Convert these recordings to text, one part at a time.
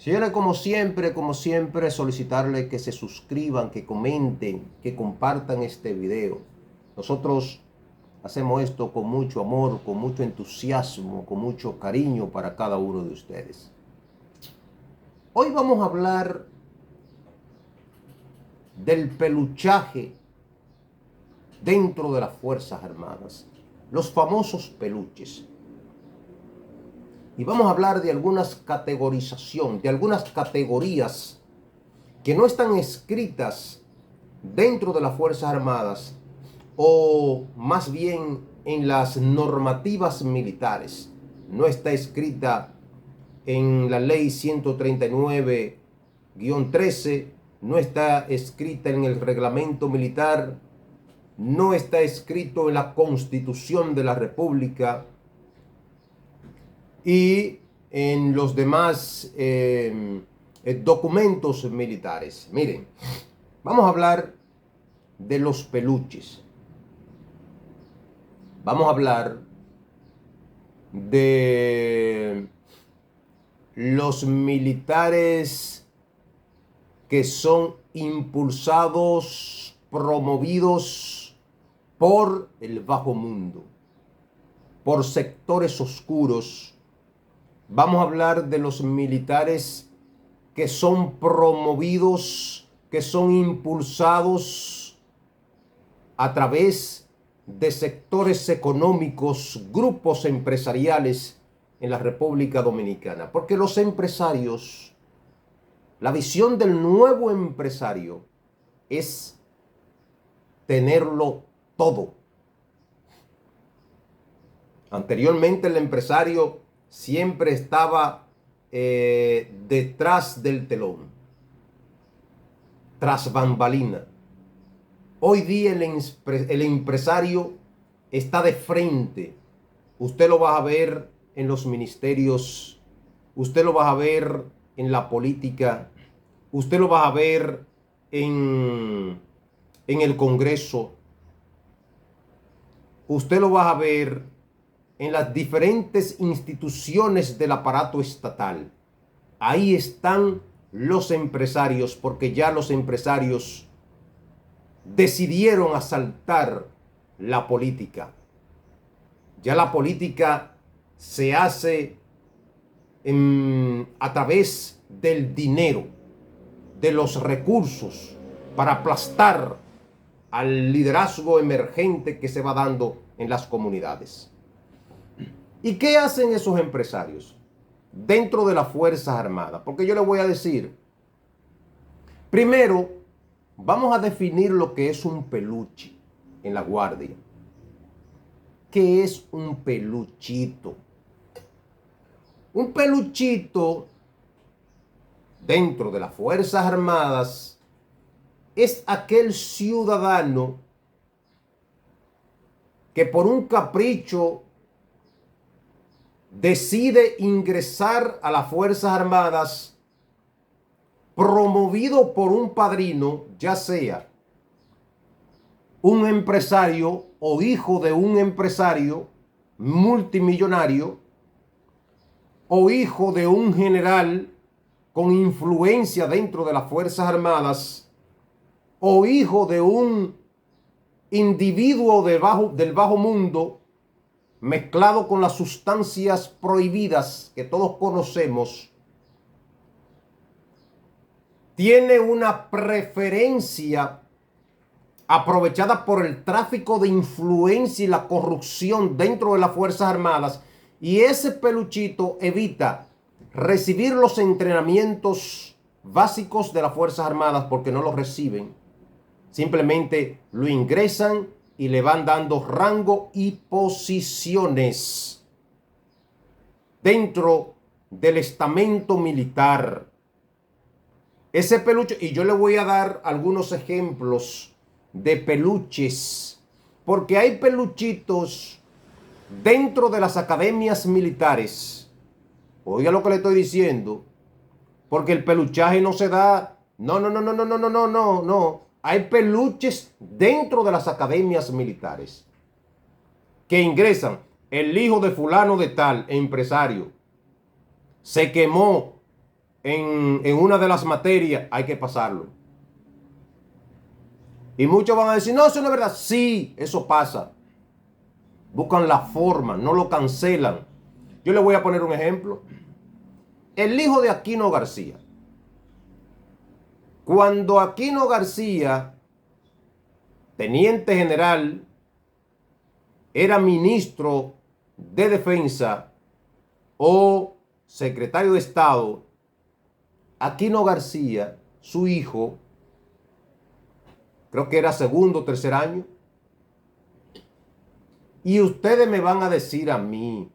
Señores, como siempre, solicitarles que se suscriban, que comenten, que compartan este video. Nosotros hacemos esto con mucho amor, con mucho entusiasmo, con mucho cariño para cada uno de ustedes. Hoy vamos a hablar del peluchaje dentro de las Fuerzas Armadas, los famosos peluches. Y vamos a hablar de algunas categorizaciones, de algunas categorías que no están escritas dentro de las Fuerzas Armadas o más bien en las normativas militares. No está escrita en la ley 139-13, no está escrita en el reglamento militar, no está escrito en la Constitución de la República y en los demás documentos militares. Miren, vamos a hablar de los peluches. Vamos a hablar de los militares que son impulsados, promovidos por el bajo mundo, por sectores oscuros. Vamos a hablar de los militares que son promovidos, que son impulsados a través de sectores económicos, grupos empresariales en la República Dominicana. Porque los empresarios, la visión del nuevo empresario es tenerlo todo. Anteriormente el empresario siempre estaba detrás del telón, tras bambalina. Hoy día el empresario está de frente. Usted lo va a ver en los ministerios, usted lo va a ver en la política, usted lo va a ver en el Congreso, usted lo va a ver en las diferentes instituciones del aparato estatal. Ahí están los empresarios, porque ya los empresarios decidieron asaltar la política. Ya la política se hace a través del dinero, de los recursos, para aplastar al liderazgo emergente que se va dando en las comunidades. ¿Y qué hacen esos empresarios dentro de las Fuerzas Armadas? Porque yo les voy a decir, primero, vamos a definir lo que es un peluche en la Guardia. ¿Qué es un peluchito? Un peluchito dentro de las Fuerzas Armadas es aquel ciudadano que por un capricho decide ingresar a las Fuerzas Armadas promovido por un padrino, ya sea un empresario o hijo de un empresario multimillonario o hijo de un general con influencia dentro de las Fuerzas Armadas o hijo de un individuo del bajo mundo mezclado con las sustancias prohibidas que todos conocemos, tiene una preferencia aprovechada por el tráfico de influencia y la corrupción dentro de las Fuerzas Armadas, y ese peluchito evita recibir los entrenamientos básicos de las Fuerzas Armadas porque no los reciben. Simplemente lo ingresan y le van dando rango y posiciones dentro del estamento militar. Ese peluche, y yo le voy a dar algunos ejemplos de peluches, porque hay peluchitos dentro de las academias militares. Oiga lo que le estoy diciendo, porque el peluchaje no se da. No. Hay peluches dentro de las academias militares que ingresan. El hijo de fulano de tal, empresario, se quemó en una de las materias, hay que pasarlo. Y muchos van a decir, no, eso no es verdad. Sí, eso pasa. Buscan la forma, no lo cancelan. Yo le voy a poner un ejemplo. El hijo de Aquino García. Cuando Aquino García, teniente general, era ministro de Defensa o secretario de Estado, Aquino García, su hijo, creo que era segundo o tercer año, y ustedes me van a decir a mí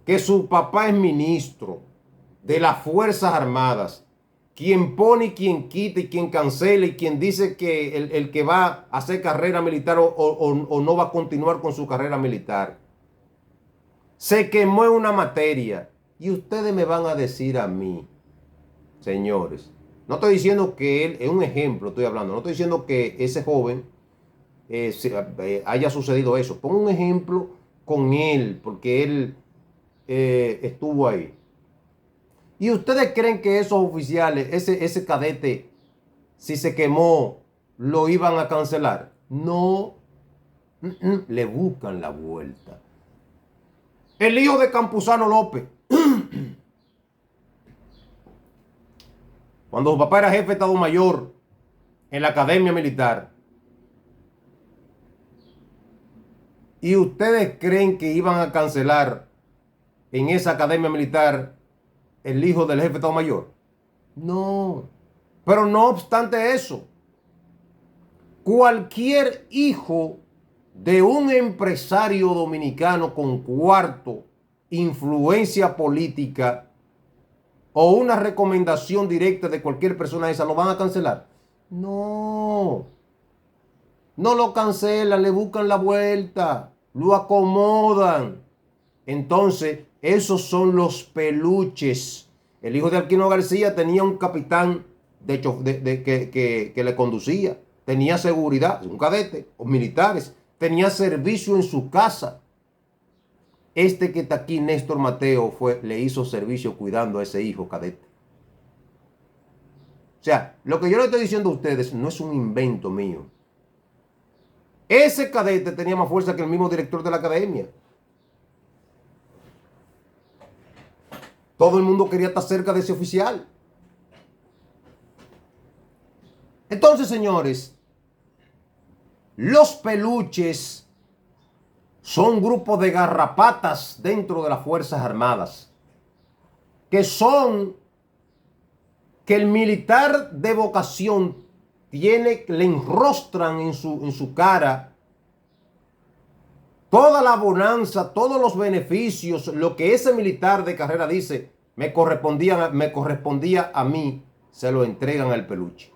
que su papá es ministro de las Fuerzas Armadas, quien pone y quien quita y quien cancela y quien dice que el que va a hacer carrera militar o no va a continuar con su carrera militar, se quemó en una materia. Y ustedes me van a decir a mí, señores, no estoy diciendo que él, es un ejemplo, estoy hablando, no estoy diciendo que ese joven haya sucedido eso. Pongo un ejemplo con él, porque él estuvo ahí. ¿Y ustedes creen que esos oficiales, ese cadete, si se quemó, lo iban a cancelar? No, le buscan la vuelta. El hijo de Campuzano López, cuando su papá era jefe de Estado Mayor en la Academia Militar, ¿y ustedes creen que iban a cancelar en esa Academia Militar el hijo del jefe de Estado Mayor? No. Pero no obstante eso, cualquier hijo de un empresario dominicano con cuarto, influencia política o una recomendación directa de cualquier persona esa, ¿lo van a cancelar? No. No lo cancelan, le buscan la vuelta, lo acomodan. Entonces, esos son los peluches. El hijo de Aquino García tenía un capitán que le conducía. Tenía seguridad, un cadete, o militares. Tenía servicio en su casa. Este que está aquí, Néstor Mateo, le hizo servicio cuidando a ese hijo cadete. O sea, lo que yo le estoy diciendo a ustedes no es un invento mío. Ese cadete tenía más fuerza que el mismo director de la academia. Todo el mundo quería estar cerca de ese oficial. Entonces, señores, los peluches son grupos de garrapatas dentro de las Fuerzas Armadas, que el militar de vocación le enrostran en su cara toda la bonanza, todos los beneficios, lo que ese militar de carrera dice, me correspondía a mí, se lo entregan al peluche.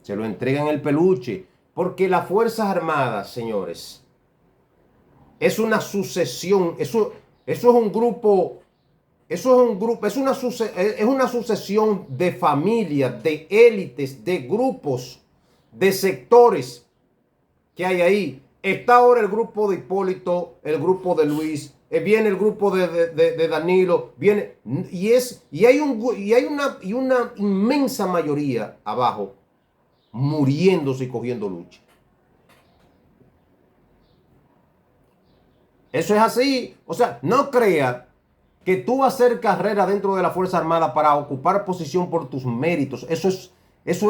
Se lo entregan al peluche, porque las Fuerzas Armadas, señores, es una sucesión, eso es un grupo. Es una sucesión de familias, de élites, de grupos, de sectores que hay ahí. Está ahora el grupo de Hipólito, el grupo de Luis, viene el grupo de Danilo, viene, y hay una inmensa mayoría abajo muriéndose y cogiendo lucha. Eso es así. O sea, no crea que tú vas a hacer carrera dentro de la Fuerza Armada para ocupar posición por tus méritos. Eso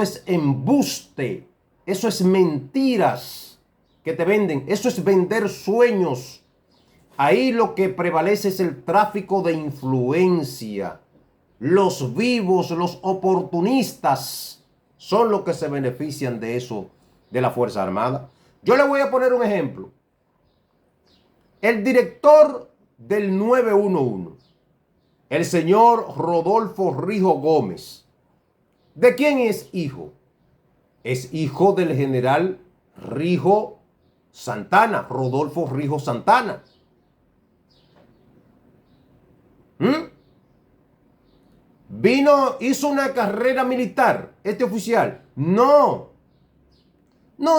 es embuste. Eso es mentiras que te venden. Eso es vender sueños. Ahí lo que prevalece es el tráfico de influencia. Los vivos, los oportunistas son los que se benefician de eso, de la Fuerza Armada. Yo le voy a poner un ejemplo. El director del 911, el señor Rodolfo Rijo Gómez, ¿de quién es hijo? Es hijo del general Rijo Santana, Rodolfo Rijo Santana. Hizo una carrera militar, este oficial. No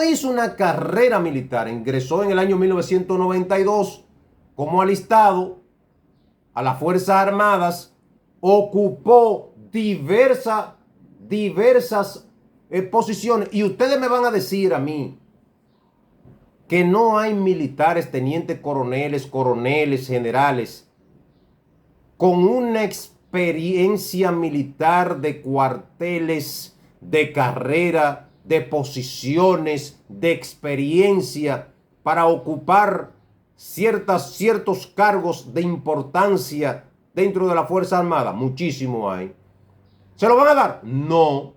hizo una carrera militar. Ingresó en el año 1992 como alistado a las Fuerzas Armadas ocupó diversas posiciones. Y ustedes me van a decir a mí que no hay militares, tenientes coroneles, generales, con una experiencia militar de cuarteles, de carrera, de posiciones, de experiencia para ocupar ciertos cargos de importancia dentro de la Fuerza Armada. Muchísimo hay. ¿Se lo van a dar? No.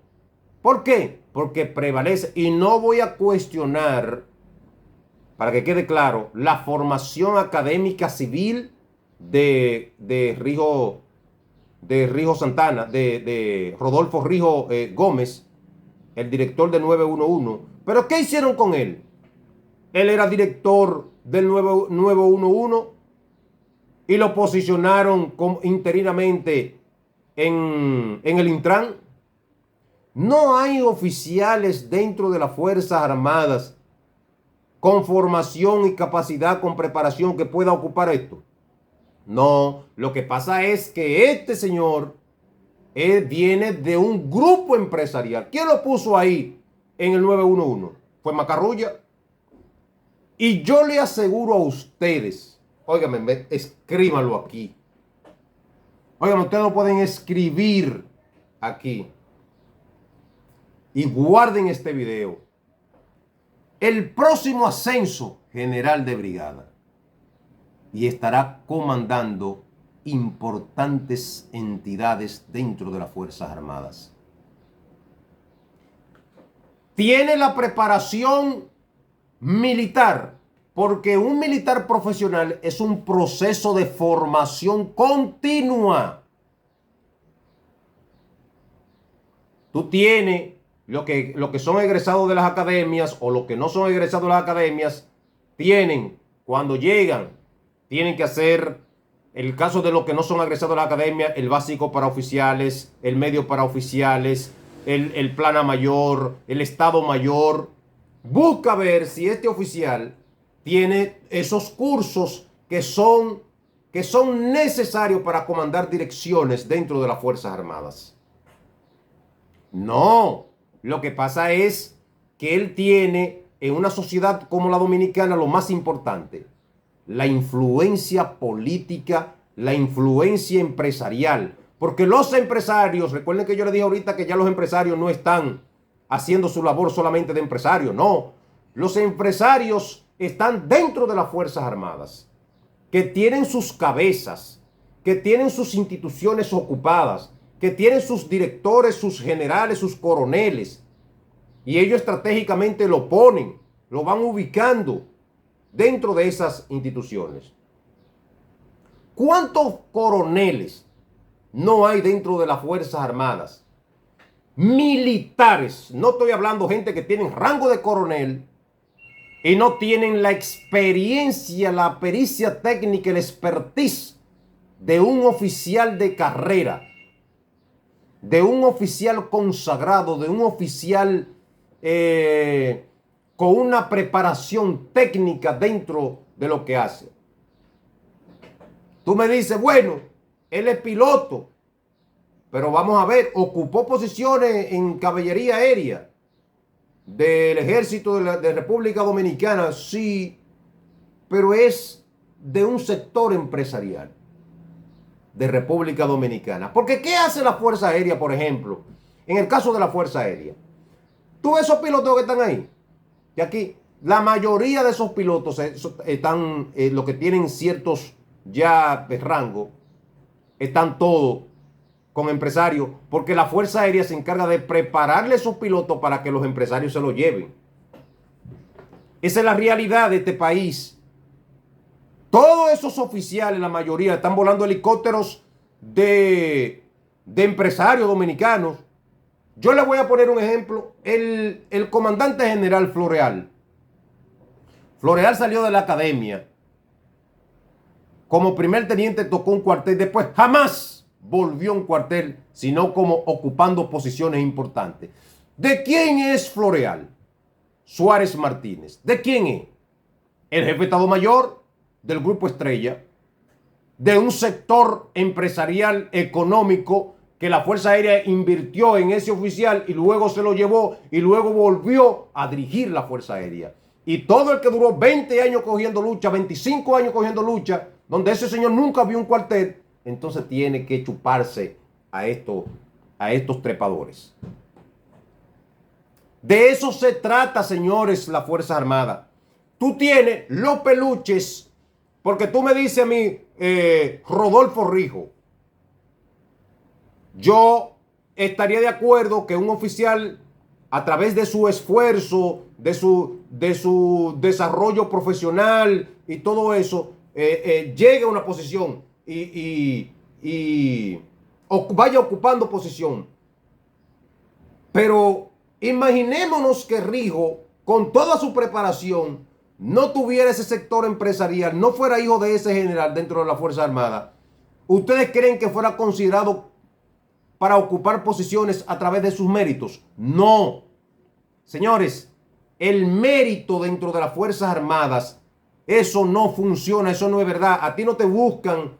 ¿Por qué? Porque prevalece. Y no voy a cuestionar, para que quede claro, la formación académica civil de Rijo Santana, de Rodolfo Rijo Gómez, el director del 911. ¿Pero qué hicieron con él? Él era director del 911 y lo posicionaron interinamente en el Intran. No hay oficiales dentro de las Fuerzas Armadas con formación y capacidad, con preparación que pueda ocupar esto. No, lo que pasa es que este señor viene de un grupo empresarial. ¿Quién lo puso ahí en el 911? Fue Macarrulla. Y yo le aseguro a ustedes, óigame, escríbanlo aquí. Óigame, ustedes lo pueden escribir aquí. Y guarden este video. El próximo ascenso, general de brigada. Y estará comandando importantes entidades dentro de las Fuerzas Armadas. Tiene la preparación militar, porque un militar profesional es un proceso de formación continua. Tú tienes lo que son egresados de las academias o los que no son egresados de las academias, cuando llegan, tienen que hacer, el caso de los que no son egresados de la academia, el básico para oficiales, el medio para oficiales, el plana mayor, el estado mayor. Busca ver si este oficial tiene esos cursos que son necesarios para comandar direcciones dentro de las Fuerzas Armadas. No, lo que pasa es que él tiene en una sociedad como la dominicana lo más importante: la influencia política, la influencia empresarial. Porque los empresarios, recuerden que yo les dije ahorita que ya los empresarios no están haciendo su labor solamente de empresarios, no. Los empresarios están dentro de las Fuerzas Armadas, que tienen sus cabezas, que tienen sus instituciones ocupadas, que tienen sus directores, sus generales, sus coroneles. Y ellos estratégicamente lo ponen, lo van ubicando dentro de esas instituciones. ¿Cuántos coroneles no hay dentro de las Fuerzas Armadas? Militares. No estoy hablando de gente que tienen rango de coronel y no tienen la experiencia, la pericia técnica, el expertise de un oficial de carrera, de un oficial consagrado, de un oficial con una preparación técnica dentro de lo que hace. Tú me dices, bueno, él es piloto, pero vamos a ver, ocupó posiciones en caballería aérea del ejército de República Dominicana, sí, pero es de un sector empresarial de República Dominicana. Porque ¿qué hace la Fuerza Aérea, por ejemplo? En el caso de la Fuerza Aérea, tú ves esos pilotos que están ahí, y aquí la mayoría de esos pilotos están, los que tienen ciertos ya de rango, están todos con empresarios, porque la Fuerza Aérea se encarga de prepararle a esos pilotos para que los empresarios se los lleven. Esa es la realidad de este país. Todos esos oficiales, la mayoría, están volando helicópteros de empresarios dominicanos. Yo le voy a poner un ejemplo. El comandante general Floreal. Floreal salió de la academia. Como primer teniente tocó un cuartel. Después jamás volvió a un cuartel, sino como ocupando posiciones importantes. ¿De quién es Floreal? Suárez Martínez. ¿De quién es? El jefe de Estado Mayor del Grupo Estrella. de un sector empresarial económico que la Fuerza Aérea invirtió en ese oficial y luego se lo llevó y luego volvió a dirigir la Fuerza Aérea. Y todo el que duró 20 años cogiendo lucha, 25 años cogiendo lucha, donde ese señor nunca vio un cuartel, entonces tiene que chuparse a estos trepadores. De eso se trata, señores, la Fuerza Armada. Tú tienes los peluches, porque tú me dices a mí, Rodolfo Rijo, yo estaría de acuerdo que un oficial, a través de su esfuerzo, de su desarrollo profesional y todo eso, llegue a una posición y vaya ocupando posición. Pero imaginémonos que Rijo, con toda su preparación, no tuviera ese sector empresarial, no fuera hijo de ese general dentro de la Fuerza Armada. ¿Ustedes creen que fuera considerado para ocupar posiciones a través de sus méritos? No. Señores, el mérito dentro de las Fuerzas Armadas, eso no funciona, eso no es verdad. A ti no te buscan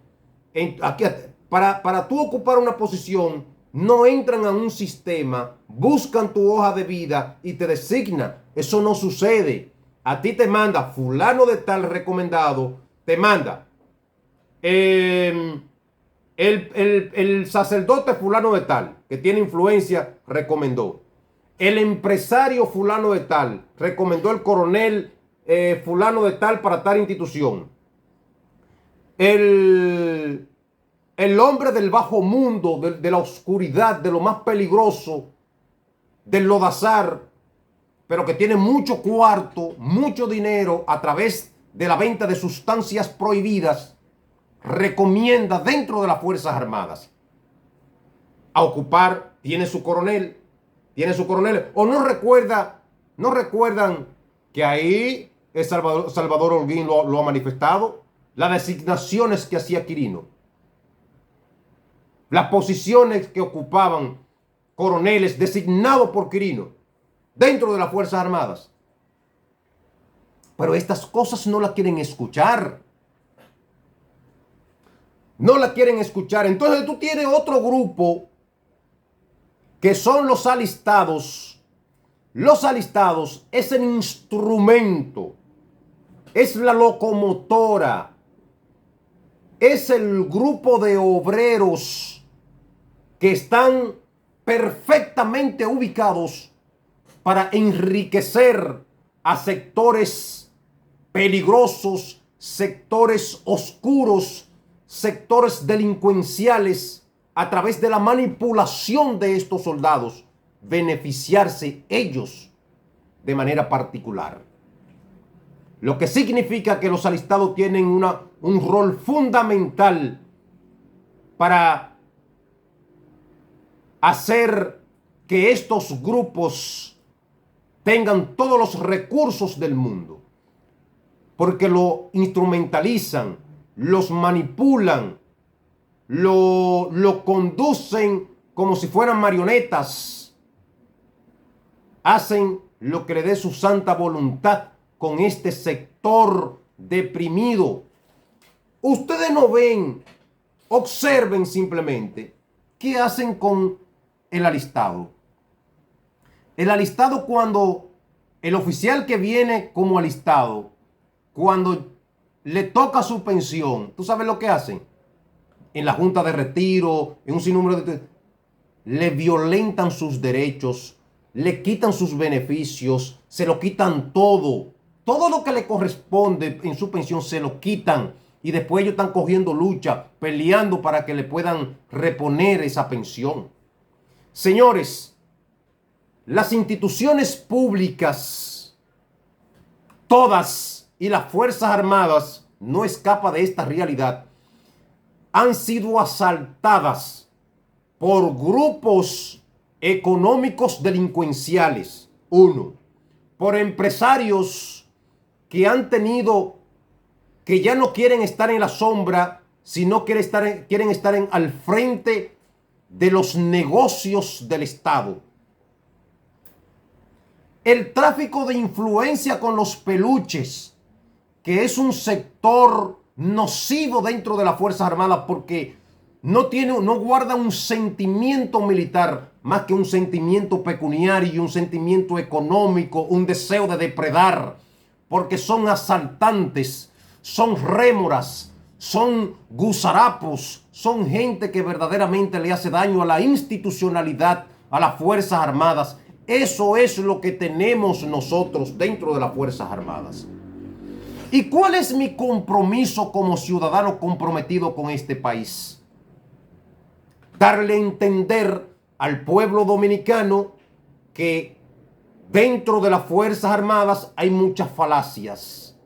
para tú ocupar una posición, no entran a un sistema, buscan tu hoja de vida y te designan. Eso no sucede. A ti te manda fulano de tal recomendado, te manda el sacerdote fulano de tal, que tiene influencia, recomendó. El empresario fulano de tal, recomendó el coronel fulano de tal para tal institución. El hombre del bajo mundo, de la oscuridad, de lo más peligroso, del lodazar, pero que tiene mucho cuarto, mucho dinero a través de la venta de sustancias prohibidas, recomienda dentro de las Fuerzas Armadas a ocupar, tiene su coronel, o no recuerdan que ahí Salvador Holguín lo ha manifestado, las designaciones que hacía Quirino, las posiciones que ocupaban coroneles designados por Quirino dentro de las Fuerzas Armadas. Pero estas cosas no las quieren escuchar. No la quieren escuchar. Entonces tú tienes otro grupo que son los alistados. Los alistados es el instrumento, es la locomotora, es el grupo de obreros que están perfectamente ubicados para enriquecer a sectores peligrosos, sectores oscuros, sectores delincuenciales, a través de la manipulación de estos soldados, beneficiarse ellos de manera particular. Lo que significa que los alistados tienen un rol fundamental para hacer que estos grupos tengan todos los recursos del mundo, porque lo instrumentalizan, los manipulan, lo conducen como si fueran marionetas, hacen lo que le dé su santa voluntad con este sector deprimido. Ustedes no ven, observen simplemente qué hacen con el alistado. El alistado, cuando el oficial que viene como alistado, cuando le toca su pensión, ¿tú sabes lo que hacen? En la junta de retiro, en un sinnúmero le violentan sus derechos, le quitan sus beneficios, se lo quitan todo. Todo lo que le corresponde en su pensión se lo quitan. Y después ellos están cogiendo lucha, peleando para que le puedan reponer esa pensión. Señores, las instituciones públicas, todas, y las Fuerzas Armadas, no escapa de esta realidad, han sido asaltadas por grupos económicos delincuenciales. Uno, por empresarios que han tenido, que ya no quieren estar en la sombra, sino quieren estar al frente de los negocios del Estado. El tráfico de influencia con los peluches, que es un sector nocivo dentro de las Fuerzas Armadas porque no guarda un sentimiento militar más que un sentimiento pecuniario, un sentimiento económico, un deseo de depredar, porque son asaltantes, son rémoras, son gusarapos, son gente que verdaderamente le hace daño a la institucionalidad, a las Fuerzas Armadas. Eso es lo que tenemos nosotros dentro de las Fuerzas Armadas. ¿Y cuál es mi compromiso como ciudadano comprometido con este país? Darle a entender al pueblo dominicano que dentro de las Fuerzas Armadas hay muchas falacias,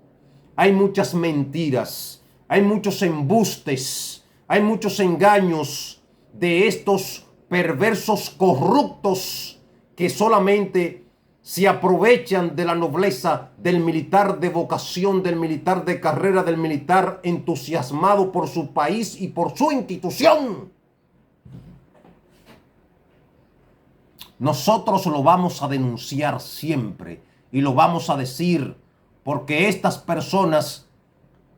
hay muchas mentiras, hay muchos embustes, hay muchos engaños de estos perversos corruptos que solamente se aprovechan de la nobleza del militar de vocación, del militar de carrera, del militar entusiasmado por su país y por su institución. Nosotros lo vamos a denunciar siempre y lo vamos a decir porque estas personas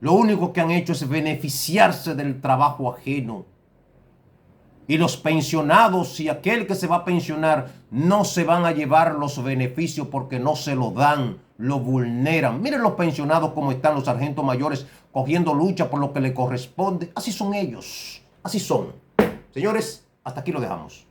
lo único que han hecho es beneficiarse del trabajo ajeno. Y los pensionados y aquel que se va a pensionar no se van a llevar los beneficios porque no se lo dan, lo vulneran. Miren los pensionados cómo están los sargentos mayores cogiendo lucha por lo que le corresponde. Así son ellos, así son. Señores, hasta aquí lo dejamos.